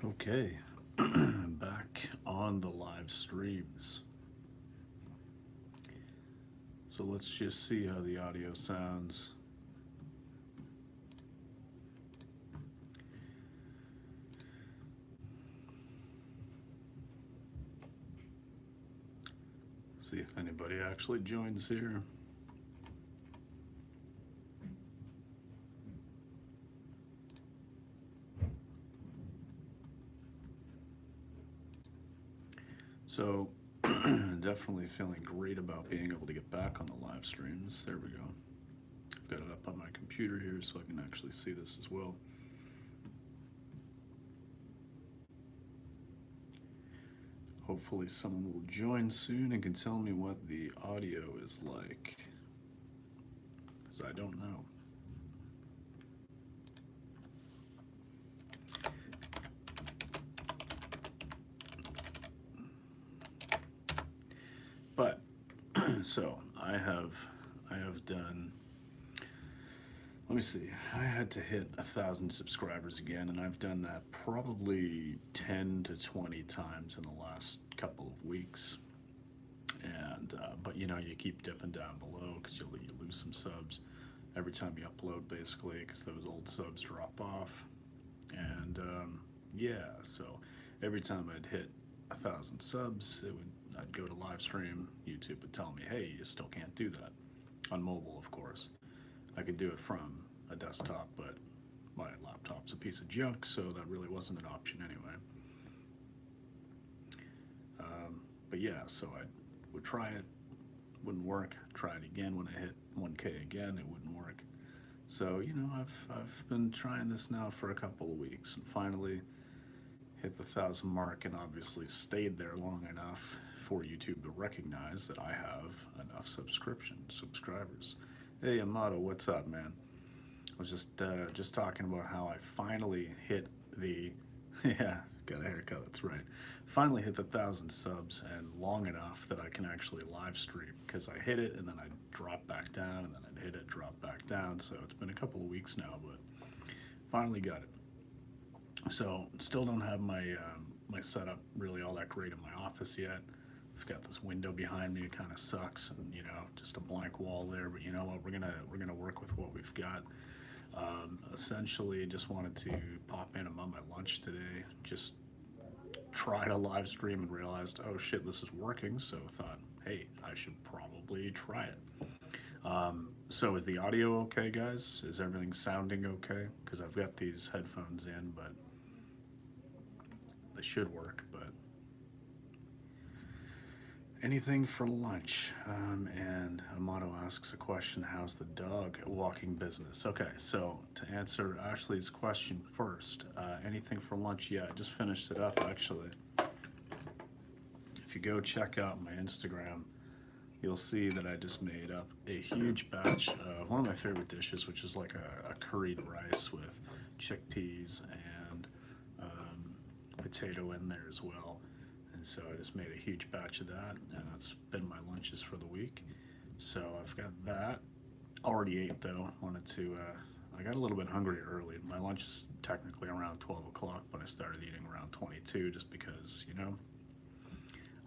Okay, back on the live streams. So let's just see how the audio sounds. See if anybody actually joins here. So definitely feeling great about being able to get back on the live streams. There we go. I've got it up on my computer here so I can actually see this as well. Hopefully someone will join soon and can tell me what the audio is like, because I don't know. But so I have done, let me see, I had to hit 1,000 subscribers again, and I've done that probably 10 to 20 times in the last couple of weeks. And but you know, you keep dipping down below because you lose some subs every time you upload, basically, because those old subs drop off. And yeah, so every time I'd hit 1,000 subs, I'd go to live stream. YouTube would tell me, hey, you still can't do that on mobile, of course. I could do it from a desktop, but my laptop's a piece of junk, so that really wasn't an option anyway. But yeah, so I would try it, wouldn't work. Try it again when I hit 1K again, it wouldn't work. So you know, I've been trying this now for a couple of weeks, and finally hit the 1,000 mark, and obviously stayed there long enough for YouTube to recognize that I have enough subscribers. Hey Amato, what's up, man? I was just talking about how I finally hit the yeah, got a haircut, that's right. Finally hit the 1,000 subs, and long enough that I can actually live stream, because I hit it and then I'd drop back down and then I'd hit it, drop back down. So it's been a couple of weeks now, but finally got it. So still don't have my setup really all that great in my office yet. I've got this window behind me. It kind of sucks, and you know, just a blank wall there. But you know what? We're gonna work with what we've got. Essentially, just wanted to pop in. I'm on my lunch today. Just tried a live stream and realized, oh shit, this is working. So thought, hey, I should probably try it. So is the audio okay, guys? Is everything sounding okay? Because I've got these headphones in, but they should work. But anything for lunch? And Amato asks a question, how's the dog walking business? Okay, so to answer Ashley's question first, anything for lunch? Yeah, I just finished it up, actually. If you go check out my Instagram, you'll see that I just made up a huge batch of one of my favorite dishes, which is like a curried rice with chickpeas and potato in there as well. And so I just made a huge batch of that, and that's been my lunches for the week. So I've got that. Already ate though. Wanted to. I got a little bit hungry early. My lunch is technically around 12 o'clock, but I started eating around 22 just because, you know,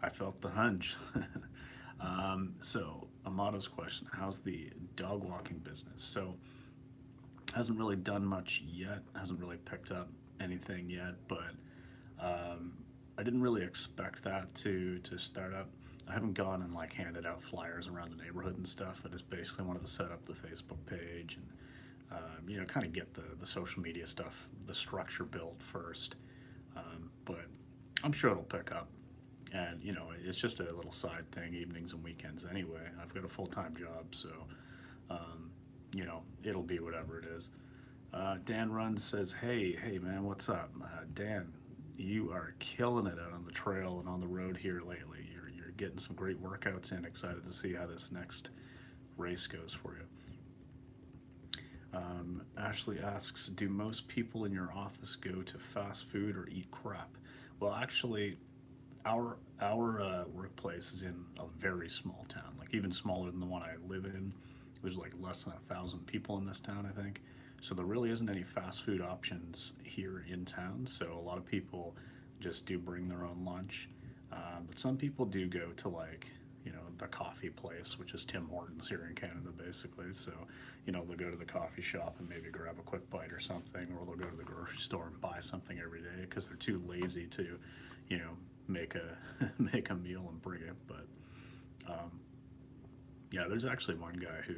I felt the hunch. So Amato's question: how's the dog walking business? So hasn't really done much yet. Hasn't really picked up anything yet, but I didn't really expect that to start up. I haven't gone and like handed out flyers around the neighborhood and stuff. I just basically wanted to set up the Facebook page and you know, kind of get the social media stuff, the structure built first. But I'm sure it'll pick up. And you know, it's just a little side thing, evenings and weekends anyway. I've got a full-time job, so you know, it'll be whatever it is. Dan Runs says, hey man, what's up? Dan, you are killing it out on the trail and on the road here lately. You're getting some great workouts in. Excited to see how this next race goes for you. Ashley asks, do most people in your office go to fast food or eat crap? Well, actually, our workplace is in a very small town, like even smaller than the one I live in. There's like less than 1,000 people in this town, I think. So there really isn't any fast food options here in town. So a lot of people just do bring their own lunch. But some people do go to like, the coffee place, which is Tim Hortons here in Canada, basically. So, they'll go to the coffee shop and maybe grab a quick bite or something, or they'll go to the grocery store and buy something every day because they're too lazy to, make a make a meal and bring it. But yeah, there's actually one guy who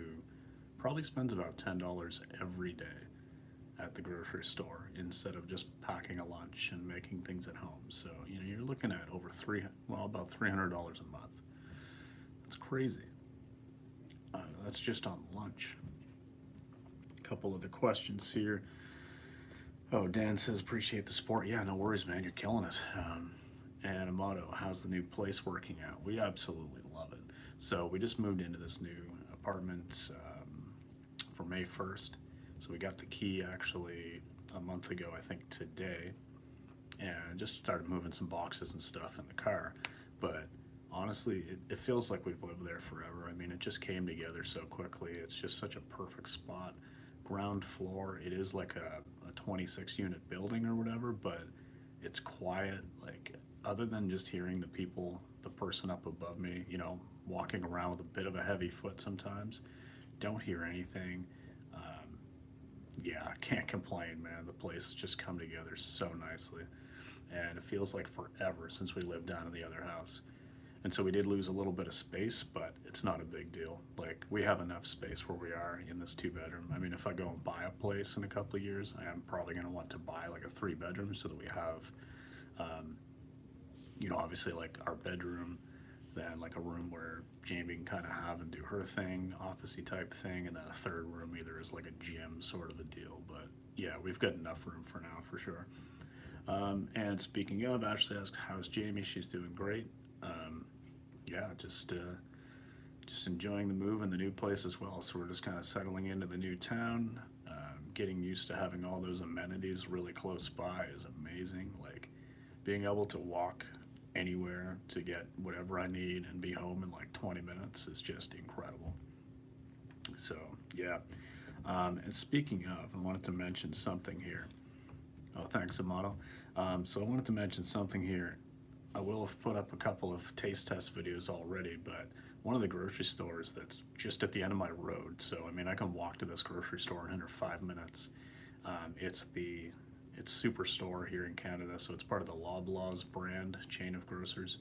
probably spends about $10 every day at the grocery store instead of just packing a lunch and making things at home. So, you're looking at about $300 a month. It's crazy. That's just on lunch. A couple of the questions here. Oh, Dan says, appreciate the support. Yeah, no worries, man. You're killing it. And Amato, how's the new place working out? We absolutely love it. So we just moved into this new apartment for May 1st. So we got the key actually a month ago, I think today, and just started moving some boxes and stuff in the car. But honestly, it feels like we've lived there forever. I mean, it just came together so quickly. It's just such a perfect spot. Ground floor, it is like a 26 unit building or whatever, but it's quiet. Like, other than just hearing the person up above me, walking around with a bit of a heavy foot sometimes, don't hear anything. Yeah, I can't complain, man. The place has just come together so nicely. And it feels like forever since we lived down in the other house. And so we did lose a little bit of space, but it's not a big deal. Like, we have enough space where we are in this 2-bedroom. I mean, if I go and buy a place in a couple of years, I am probably going to want to buy like a 3-bedroom so that we have, obviously like our bedroom, then like a room where Jamie can kind of have and do her thing, officey type thing, and then a third room either is like a gym sort of a deal. But yeah, we've got enough room for now for sure. And speaking of, Ashley asked, how's Jamie? She's doing great. Yeah, just enjoying the move and the new place as well. So we're just kind of settling into the new town, getting used to having all those amenities really close by is amazing. Like, being able to walk anywhere to get whatever I need and be home in like 20 minutes is just incredible. So yeah, and speaking of, I wanted to mention something here. Oh, thanks, Amato. So I wanted to mention something here. I will have put up a couple of taste test videos already, but one of the grocery stores that's just at the end of my road, so I mean I can walk to this grocery store in under 5 minutes. It's Superstore here in Canada, so it's part of the Loblaws brand chain of grocers,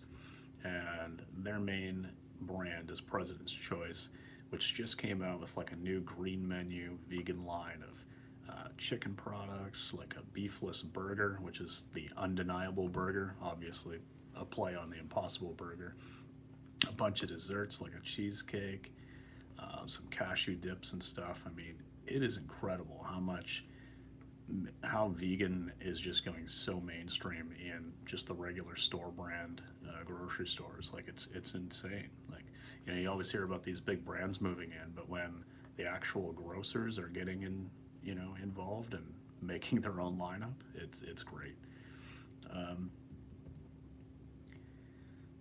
and their main brand is President's Choice, which just came out with like a new green menu vegan line of chicken products, like a beefless burger, which is the undeniable burger, obviously a play on the Impossible Burger, a bunch of desserts like a cheesecake, some cashew dips and stuff. I mean, it is incredible how vegan is just going so mainstream in just the regular store brand grocery stores. Like, it's insane. Like, you always hear about these big brands moving in, but when the actual grocers are getting involved and making their own lineup, it's great.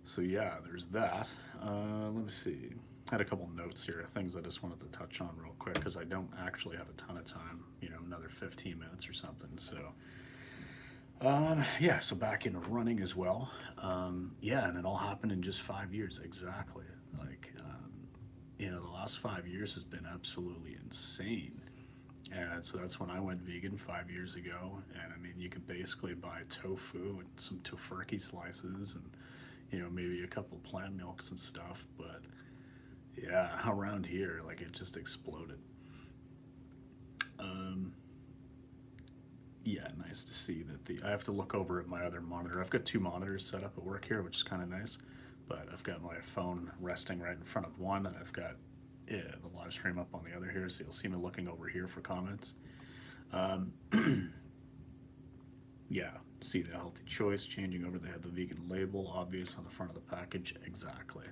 So yeah, there's that. Let me see. I had a couple notes here, things I just wanted to touch on real quick because I don't actually have a ton of time. Another 15 minutes or something. So yeah, so back into running as well. Yeah, and it all happened in just 5 years exactly. Like, the last 5 years has been absolutely insane. And so that's when I went vegan 5 years ago. And I mean, you could basically buy tofu and some tofurkey slices and, maybe a couple plant milks and stuff. But yeah, around here, like, it just exploded. Yeah, nice to see that I have to look over at my other monitor. I've got 2 monitors set up at work here, which is kind of nice. But I've got my phone resting right in front of one, and I've got the live stream up on the other here, so you'll see me looking over here for comments. Yeah, see the healthy choice changing over. They had the vegan label obvious on the front of the package. Exactly.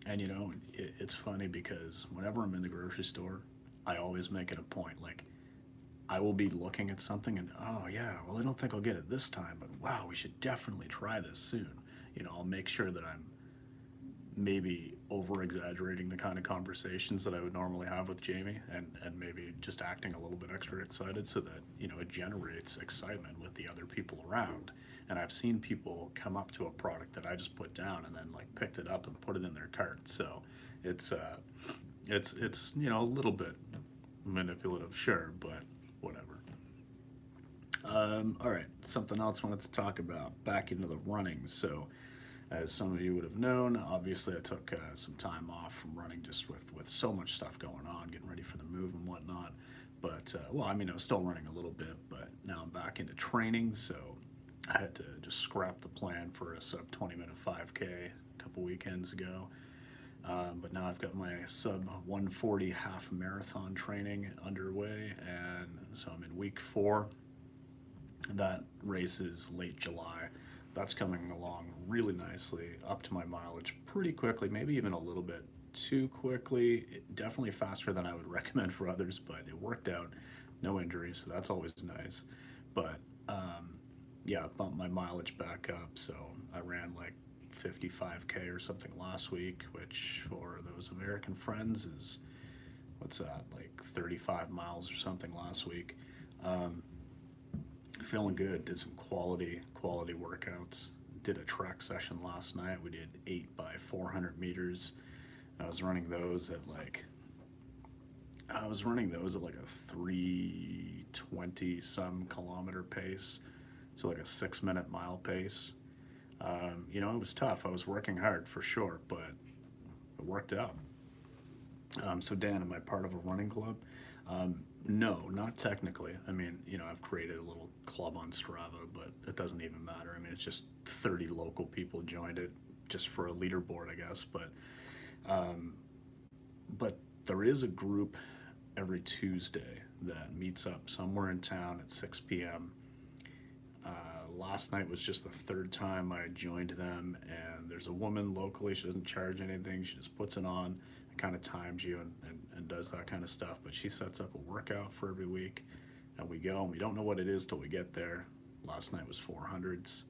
And it's funny because whenever I'm in the grocery store, I always make it a point. Like, I will be looking at something and, oh yeah, well, I don't think I'll get it this time, but wow, we should definitely try this soon. I'll make sure that I'm maybe over exaggerating the kind of conversations that I would normally have with Jamie, and maybe just acting a little bit extra excited so that, it generates excitement with the other people around. And I've seen people come up to a product that I just put down and then like picked it up and put it in their cart. So it's a little bit manipulative, sure, but whatever. All right, something else I wanted to talk about, back into the running. So as some of you would have known, obviously I took some time off from running just with so much stuff going on, getting ready for the move and whatnot. But, well, I mean, I was still running a little bit, but now I'm back into training, so I had to just scrap the plan for a sub 20-minute 5K a couple weekends ago. But now I've got my sub 140 half marathon training underway, and so I'm in week 4. That race is late July. That's coming along really nicely, up to my mileage pretty quickly, maybe even a little bit too quickly. Definitely faster than I would recommend for others, but it worked out. No injuries, so that's always nice. But yeah, I bumped my mileage back up, so I ran like 55K or something last week, which for those American friends is, what's that, like 35 miles or something last week. Feeling good. Did some quality workouts. Did a track session last night. We did 8 by 400 meters. I was running those at like a 320 some kilometer pace, so like a 6-minute mile pace. It was tough. I was working hard for sure, but it worked out. So Dan, am I part of a running club? No, not technically. I mean, I've created a little club on Strava, but it doesn't even matter. I mean, it's just 30 local people joined it just for a leaderboard, I guess. But there is a group every Tuesday that meets up somewhere in town at 6 p.m. Last night was just the 3rd time I joined them, and there's a woman locally. She doesn't charge anything. She just puts it on and kind of times you and does that kind of stuff. But she sets up a workout for every week, and we go, and we don't know what it is till we get there. Last night was 400s.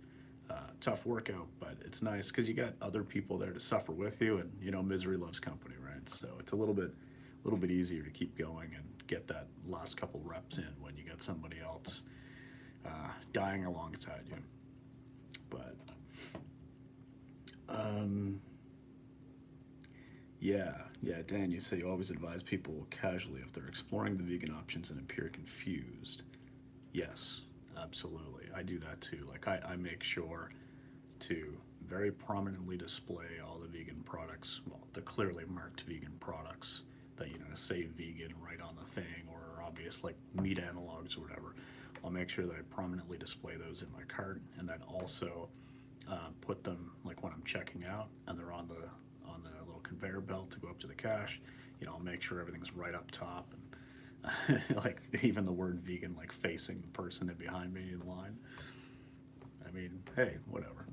Tough workout, but it's nice because you got other people there to suffer with you, and misery loves company, right? So it's a little bit easier to keep going and get that last couple reps in when you got somebody else dying alongside you. But yeah, Dan, you say you always advise people casually if they're exploring the vegan options and appear confused. Yes, absolutely. I do that too. Like I make sure to very prominently display all the vegan products, well, the clearly marked vegan products that, say vegan right on the thing, or obvious like meat analogs or whatever. I'll make sure that I prominently display those in my cart, and then also put them like when I'm checking out and they're on the little conveyor belt to go up to the cash. I'll make sure everything's right up top, and like even the word vegan like facing the person behind me in line. I mean, hey, whatever.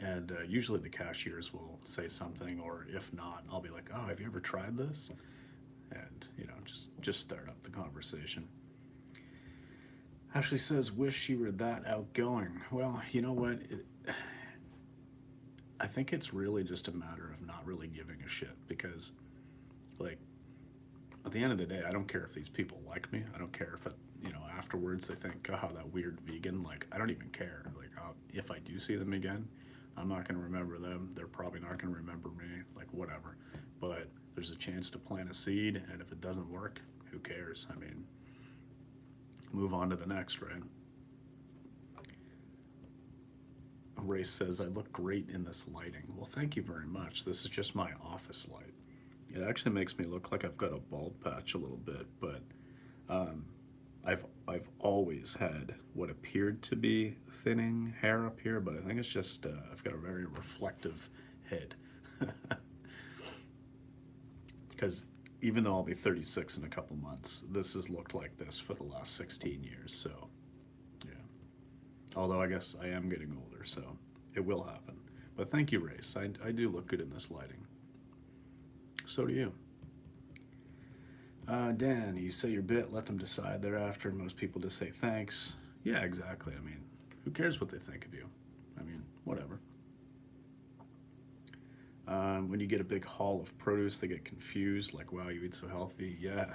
And usually the cashiers will say something, or if not, I'll be like, "Oh, have you ever tried this?" And just start up the conversation. Ashley says, "Wish you were that outgoing." Well, you know what? I think it's really just a matter of not really giving a shit, because, like, at the end of the day, I don't care if these people like me. I don't care if afterwards they think, "Oh, that weird vegan." Like, I don't even care. Like, if I do see them again, I'm not going to remember them. They're probably not going to remember me. Like, whatever. But there's a chance to plant a seed, and if it doesn't work, who cares? I mean, move on to the next, right? Race says, "I look great in this lighting." Well, thank you very much. This is just my office light. It actually makes me look like I've got a bald patch a little bit, but I've always had what appeared to be thinning hair up here, but I think it's just I've got a very reflective head. Because even though I'll be 36 in a couple months, this has looked like this for the last 16 years, so yeah. Although I guess I am getting older, so it will happen. But thank you, Race. I do look good in this lighting. So do you. Dan, you say your bit, let them decide thereafter. Most people just say thanks. Yeah, exactly. I mean, who cares what they think of you? I mean, whatever. When you get a big haul of produce, they get confused, like, "Wow, you eat so healthy." Yeah,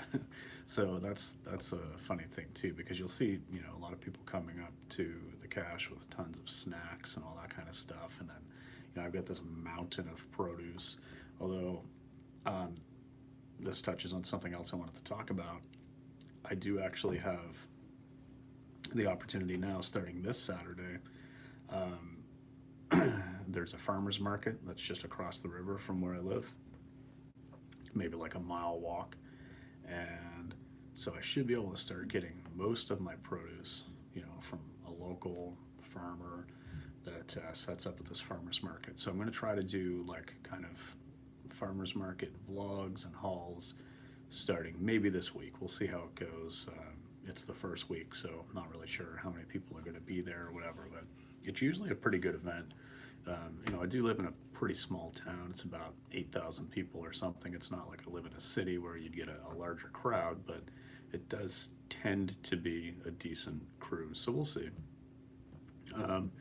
so that's a funny thing too, because you'll see, a lot of people coming up to the cache with tons of snacks and all that kind of stuff, and then, I've got this mountain of produce. Although um, this touches on something else I wanted to talk about. I do actually have the opportunity now, starting this Saturday. Um, there's a farmer's market that's just across the river from where I live, maybe like a mile walk. And so I should be able to start getting most of my produce, from a local farmer that sets up at this farmer's market. So I'm going to try to do like kind of farmer's market vlogs and hauls starting maybe this week. We'll see how it goes. It's the first week, so I'm not really sure how many people are going to be there or whatever, but it's usually a pretty good event. I do live in a pretty small town. It's about 8,000 people or something. It's not like I live in a city where you'd get a larger crowd, but it does tend to be a decent cruise. So we'll see. Um,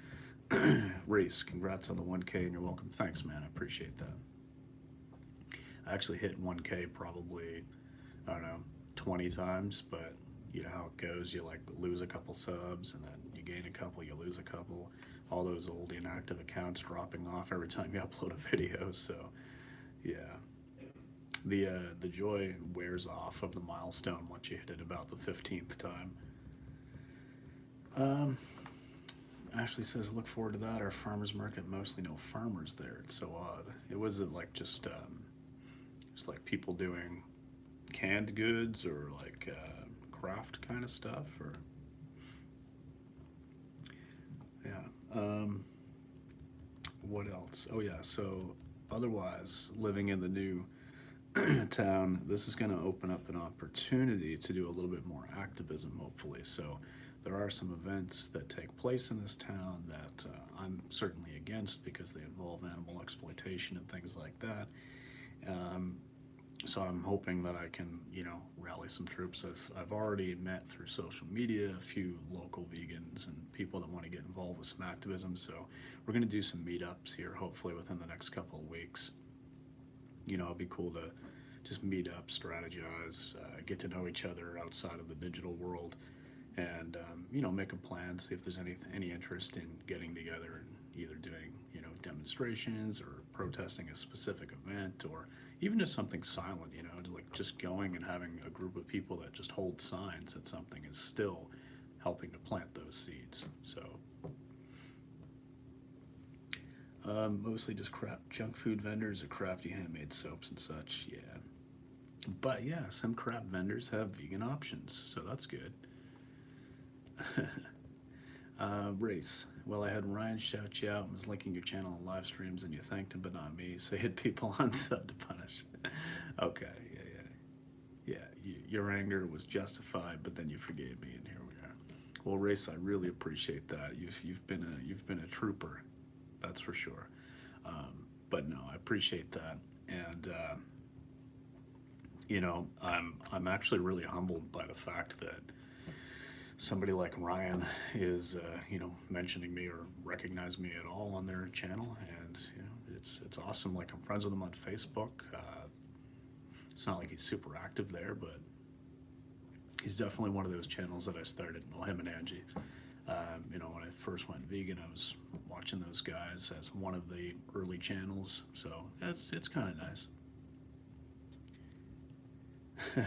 Race, congrats on the 1K and you're welcome. Thanks, man. I appreciate that. I actually hit 1K probably, I don't know, 20 times, but you know how it goes. You like lose a couple subs and then you gain a couple, you lose a couple. All those old inactive accounts dropping off every time you upload a video. So yeah, the joy wears off of the milestone once you hit it about the 15th time. Um, Ashley says, look forward to that. Our farmers market, mostly no farmers there. It's so odd. It was like just like people doing canned goods or like craft kind of stuff, or yeah. What else? Oh yeah. So otherwise, living in the new town, this is going to open up an opportunity to do a little bit more activism, hopefully. So there are some events that take place in this town that I'm certainly against because they involve animal exploitation and things like that. Um, so I'm hoping that I can, rally some troops. I've already met through social media a few local vegans and people that want to get involved with some activism. So we're going to do some meetups here, hopefully within the next couple of weeks. It'd be cool to just meet up, strategize, get to know each other outside of the digital world, and make a plan, see if there's any interest in getting together and either doing demonstrations or protesting a specific event, or even just something silent, like just going and having a group of people that just hold signs that something is still helping to plant those seeds. So mostly just crap junk food vendors or crafty handmade soaps and such. Yeah, but yeah, some crap vendors have vegan options, so that's good. Race. Well, I had Ryan shout you out and was linking your channel and live streams, and you thanked him, but not me. So hit people on sub to punish. Okay, yeah. Your anger was justified, but then you forgave me, and here we are. Well, Race, I really appreciate that. You've been a trooper, that's for sure. But no, I appreciate that, and I'm actually really humbled by the fact that somebody like Ryan is, mentioning me or recognize me at all on their channel, and it's awesome. Like, I'm friends with him on Facebook. It's not like he's super active there, but he's definitely one of those channels that I started. Well, him and Angie. When I first went vegan, I was watching those guys as one of the early channels, so it's kind of nice.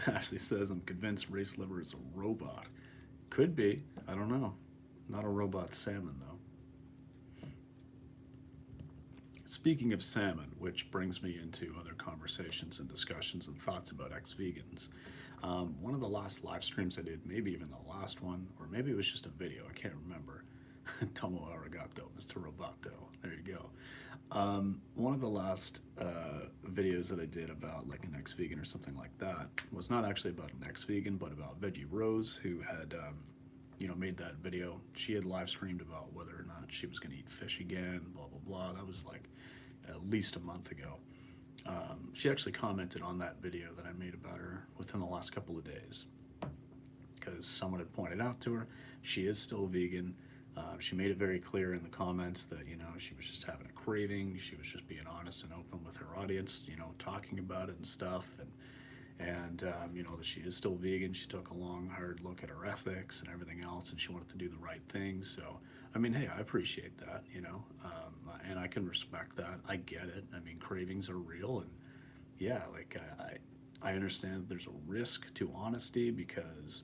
Ashley says, I'm convinced Race Liver is a robot. Could be. I don't know. Not a robot salmon, though. Speaking of salmon, which brings me into other conversations and discussions and thoughts about ex-vegans. One of the last live streams I did, maybe even the last one, or maybe it was just a video, I can't remember. Tomo arigato, Mr. Roboto. There you go. One of the last videos that I did about like an ex-vegan or something like that was not actually about an ex-vegan, but about Veggie Rose, who had made that video. She had live streamed about whether or not she was going to eat fish again, blah blah blah. That was like at least a month ago. She actually commented on that video that I made about her within the last couple of days, because someone had pointed out to her she is still vegan. She made it very clear in the comments that, you know, she was just having a craving. She was just being honest and open with her audience, you know, talking about it and stuff. And you know, that she is still vegan. She took a long, hard look at her ethics and everything else, and she wanted to do the right thing. So, I mean, hey, I appreciate that, you know, and I can respect that. I get it. I mean, cravings are real, and yeah, like I understand that there's a risk to honesty because,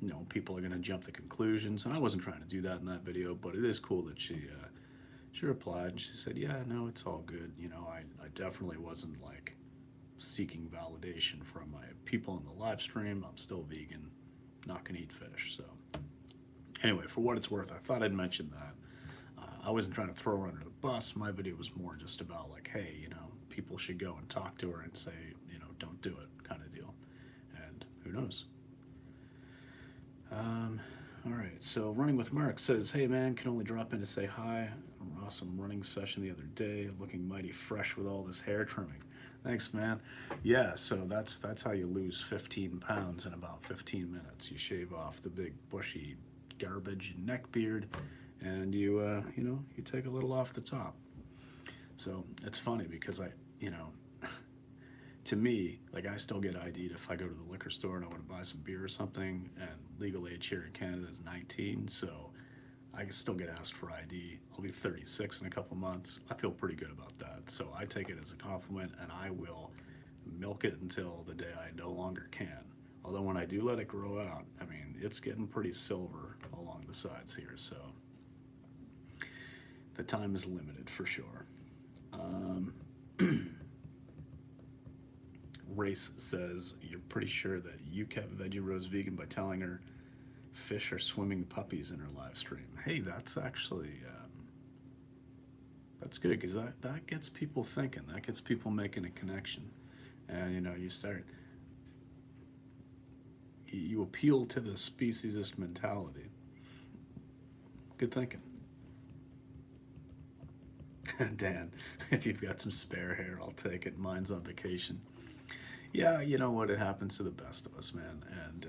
you know, people are going to jump to conclusions, and I wasn't trying to do that in that video, but it is cool that she replied and she said, yeah, no, it's all good. You know, I definitely wasn't like seeking validation from my people in the live stream. I'm still vegan, not gonna eat fish. So anyway, for what it's worth, I thought I'd mention that. I wasn't trying to throw her under the bus. My video was more just about like, hey, you know, people should go and talk to her and say, you know, don't do it, kind of deal. And who knows? All right, so Running with Mark says, hey man, can only drop in to say hi. Awesome running session the other day, looking mighty fresh with all this hair trimming. Thanks, man. Yeah, so that's how you lose 15 pounds in about 15 minutes. You shave off the big bushy garbage and neck beard, and you know, you take a little off the top. So it's funny because you know, to me, like I still get ID'd if I go to the liquor store and I want to buy some beer or something, and legal age here in Canada is 19, so I can still get asked for ID. I'll be 36 in a couple months. I feel pretty good about that. So I take it as a compliment, and I will milk it until the day I no longer can. Although when I do let it grow out, I mean, it's getting pretty silver along the sides here, so the time is limited for sure. Race says, you're pretty sure that you kept Veggie Rose vegan by telling her fish are swimming puppies in her live stream. Hey, that's actually that's good, because that gets people thinking. That gets people making a connection, and you know, you appeal to the speciesist mentality. Good thinking. Dan, if you've got some spare hair, I'll take it. Mine's on vacation. Yeah, you know what? It happens to the best of us, man. And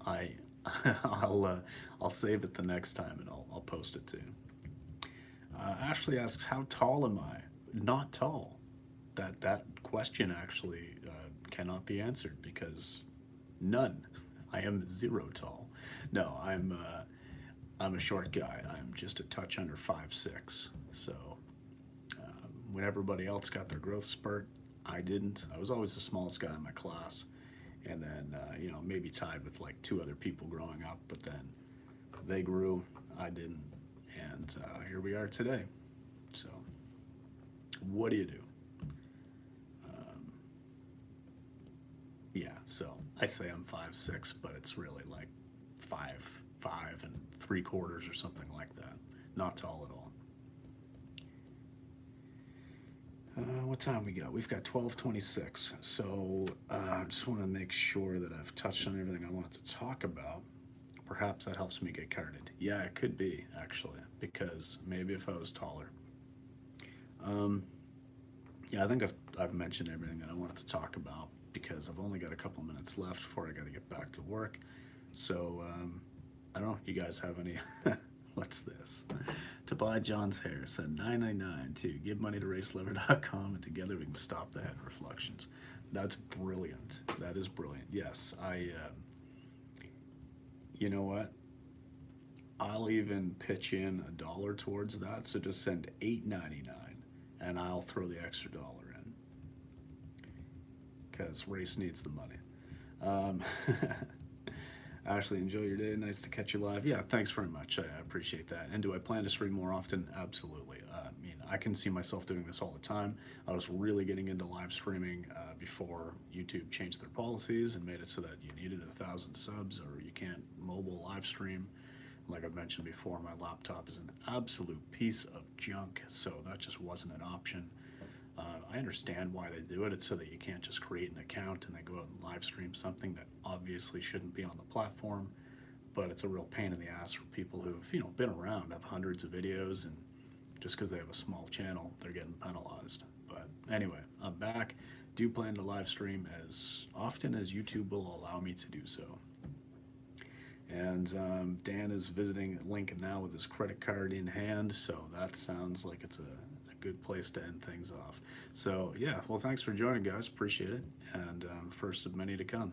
I I'll save it the next time, and I'll post it too. Ashley asks, how tall am I? Not tall. That question actually cannot be answered, because none. I am 0 tall. No, I'm a short guy. I'm just a touch under 5'6". So when everybody else got their growth spurt, I didn't. I was always the smallest guy in my class, and then you know, maybe tied with like 2 other people growing up, but then they grew, I didn't, and here we are today. So what do you do? Yeah, so I say I'm 5'6", but it's really like 5'5" and 3/4 or something like that. Not tall at all. What time we got? We've got 12:26. So I just want to make sure that I've touched on everything I wanted to talk about. Perhaps that helps me get carded. Yeah, it could be, actually, because maybe if I was taller. Yeah, I think I've mentioned everything that I wanted to talk about, because I've only got a couple minutes left before I got to get back to work. So I don't know if you guys have any. What's this? To buy John's hair, send $9.99 to give money to racelever.com, and together we can stop the head reflections. That's brilliant. That is brilliant. Yes, you know what? I'll even pitch in $1 towards that. So just send $8.99, and I'll throw the extra $1 in, because Race needs the money. Ashley, enjoy your day. Nice to catch you live. Yeah, thanks very much. I appreciate that. And do I plan to stream more often? Absolutely. I mean, I can see myself doing this all the time. I was really getting into live streaming before YouTube changed their policies and made it so that you needed 1,000 subs or you can't mobile live stream. Like I've mentioned before, my laptop is an absolute piece of junk, so that just wasn't an option. I understand why they do it. It's so that you can't just create an account and then go out and live stream something that obviously shouldn't be on the platform. But it's a real pain in the ass for people who've, you know, been around, have hundreds of videos, and just because they have a small channel, they're getting penalized. But anyway, I'm back. Do plan to live stream as often as YouTube will allow me to do so. And Dan is visiting Lincoln now with his credit card in hand, so that sounds like it's a good place to end things off. So, yeah, well, thanks for joining, guys. Appreciate it. And first of many to come.